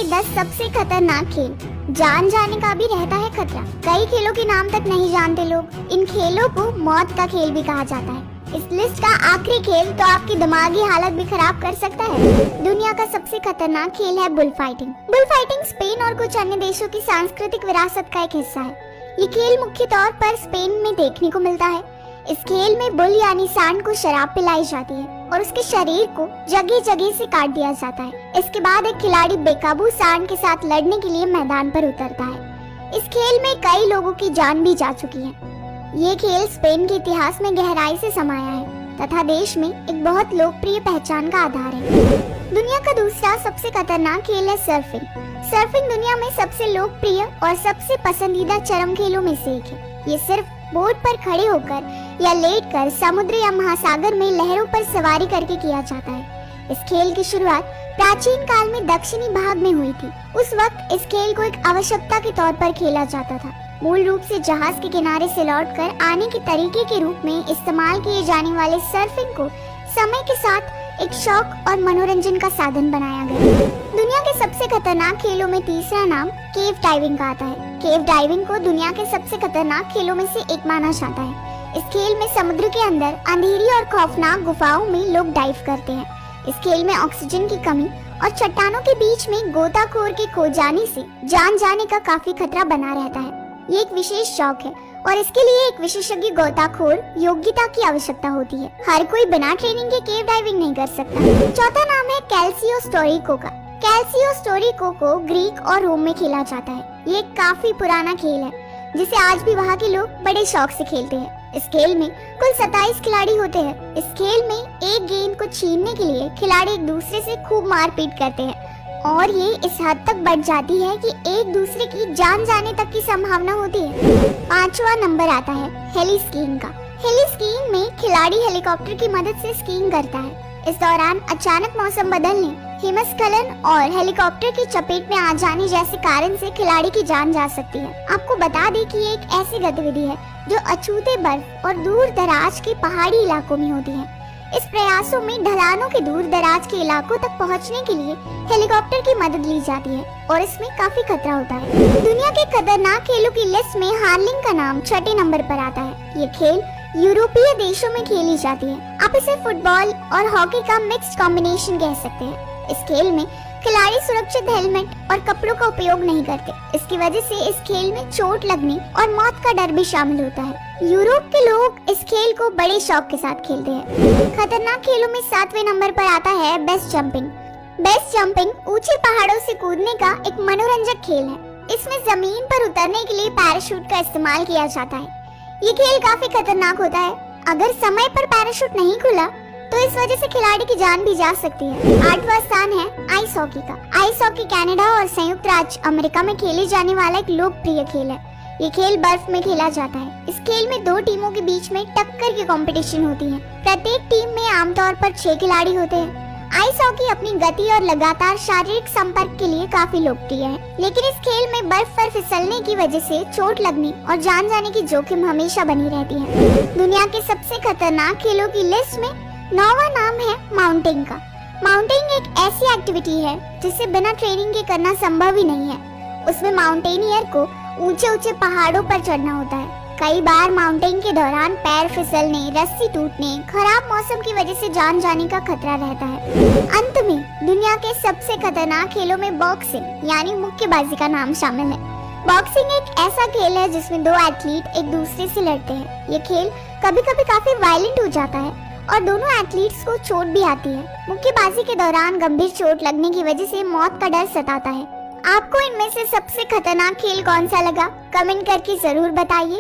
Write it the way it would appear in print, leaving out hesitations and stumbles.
के 10 सबसे खतरनाक खेल। जान जाने का भी रहता है खतरा। कई खेलों के नाम तक नहीं जानते लोग। इन खेलों को मौत का खेल भी कहा जाता है। इस लिस्ट का आखिरी खेल तो आपकी दिमागी हालत भी खराब कर सकता है। दुनिया का सबसे खतरनाक खेल है bull fighting. Bull fighting Spain और कुछ अन्य देशों की सांस्कृतिक विरासत का एक हिस्सा है। ये खेल मुख्य तौर पर स्पेन में देखने को मिलता है। इस खेल में बुल यानी सांड को शराब पिलाई जाती है और उसके शरीर को जगह जगह से काट दिया जाता है। इसके बाद एक खिलाड़ी बेकाबू सांड के साथ लड़ने के लिए मैदान पर उतरता है। इस खेल में कई लोगों की जान भी जा चुकी है। ये खेल स्पेन के इतिहास में गहराई से समाया है तथा देश में एक बहुत लोकप्रिय पहचान का आधार है। दुनिया का दूसरा सबसे खतरनाक खेल है सर्फिंग। सर्फिंग दुनिया में सबसे लोकप्रिय और सबसे पसंदीदा चरम खेलों में से एक है। ये सिर्फ बोट पर खड़े होकर या लेटकर समुद्र या महासागर में लहरों पर सवारी करके किया जाता है। इस खेल की शुरुआत प्राचीन काल में दक्षिणी भाग में हुई थी। उस वक्त इस खेल को एक आवश्यकता के तौर पर खेला जाता था। मूल रूप से जहाज के किनारे से लौटकर आने के तरीके के रूप में इस्तेमाल किए जाने वाले सर्फिंग को समय के साथ एक शौक और मनोरंजन का साधन बनाया गया। दुनिया के सबसे खतरनाक खेलों में तीसरा नाम केव डाइविंग का आता है। केव डाइविंग को दुनिया के सबसे खतरनाक खेलों में से एक माना जाता है। इस खेल में समुद्र के अंदर अंधेरी और खौफनाक गुफाओं में लोग डाइव करते हैं। इस खेल में ऑक्सीजन की कमी और चट्टानों के बीच में गोताखोर के खो जाने से जान जाने का काफी खतरा बना रहता है। ये एक विशेष शौक है और इसके लिए एक विशेषज्ञ गोताखोर योग्यता की आवश्यकता होती है। हर कोई बिना ट्रेनिंग के केव डाइविंग नहीं कर सकता। चौथा नाम है कैल्सियोस्टोरिको का। कैल्सियोस्टोरिको को ग्रीक और रोम में खेला जाता है। ये एक काफी पुराना खेल है जिसे आज भी वहाँ के लोग बड़े शौक से खेलते हैं। इस खेल में कुल 27 खिलाड़ी होते हैं। इस खेल में एक गेंद को छीनने के लिए खिलाड़ी एक दूसरे से खूब मारपीट करते हैं और ये इस हद तक बढ़ जाती है कि एक दूसरे की जान जाने तक की संभावना होती है। पांचवा नंबर आता है हेली स्कीइंग का। हेली स्कीइंग में खिलाड़ी हेलीकॉप्टर की मदद से स्कीइंग करता है। इस दौरान अचानक मौसम बदलने, हिमस्खलन और हेलीकॉप्टर की चपेट में आ जाने जैसे कारण से खिलाड़ी की जान जा सकती है। आपको बता दें कि ये एक ऐसी गतिविधि है जो अछूते बर्फ और दूर दराज के पहाड़ी इलाकों में होती है। इस प्रयासों में ढलानों के दूर दराज के इलाकों तक पहुंचने के लिए हेलीकॉप्टर की मदद ली जाती है और इसमें काफी खतरा होता है। दुनिया के खतरनाक खेलों की लिस्ट में हार्लिंग का नाम छठे नंबर पर आता है। ये खेल यूरोपीय देशों में खेली जाती है। आप इसे फुटबॉल और हॉकी का मिक्स्ड कॉम्बिनेशन कह सकते हैं। इस खेल में खिलाड़ी सुरक्षित हेलमेट और कपड़ों का उपयोग नहीं करते। इसकी वजह से इस खेल में चोट लगने और मौत का डर भी शामिल होता है। यूरोप के लोग इस खेल को बड़े शौक के साथ खेलते हैं। खतरनाक खेलों में 7वें नंबर पर आता है बेस जंपिंग। बेस जंपिंग ऊंचे पहाड़ों से कूदने का एक मनोरंजक खेल है। इसमें जमीन पर उतरने के लिए पैराशूट का इस्तेमाल किया जाता है। ये खेल काफी खतरनाक होता है। अगर समय पर पैराशूट नहीं खुला तो इस वजह से खिलाड़ी की जान भी जा सकती है। 8वां स्थान है आइस हॉकी का। आइस हॉकी कनाडा और संयुक्त राज्य अमेरिका में खेले जाने वाला एक लोकप्रिय खेल है। ये खेल बर्फ में खेला जाता है। इस खेल में 2 टीमों के बीच में टक्कर की कंपटीशन होती है। प्रत्येक टीम में आमतौर पर 6 खिलाड़ी होते हैं। आइस हॉकी अपनी गति और लगातार शारीरिक संपर्क के लिए काफी लोकप्रिय है, लेकिन इस खेल में बर्फ पर फिसलने की वजह से चोट लगने और जान जाने की जोखिम हमेशा बनी रहती है। दुनिया के सबसे खतरनाक खेलों की लिस्ट में 9वां नाम है माउंटेनिंग का। माउंटेनिंग एक ऐसी एक्टिविटी है जिसे बिना ट्रेनिंग के करना संभव ही नहीं है। उसमें माउंटेनियर को ऊंचे ऊंचे पहाड़ों पर चढ़ना होता है। कई बार माउंटेनिंग के दौरान पैर फिसलने, रस्सी टूटने, खराब मौसम की वजह से जान जाने का खतरा रहता है। अंत में दुनिया के सबसे खतरनाक खेलों में बॉक्सिंग यानी मुक्केबाजी का नाम शामिल है। बॉक्सिंग एक ऐसा खेल है जिसमें 2 एथलीट एक दूसरे से लड़ते हैं। ये खेल कभी कभी काफी वायलेंट हो जाता है और दोनों एथलीट्स को चोट भी आती है। मुक्केबाजी के दौरान गंभीर चोट लगने की वजह से मौत का डर सताता है। आपको इनमें से सबसे खतरनाक खेल कौन सा लगा? कमेंट करके जरूर बताइए।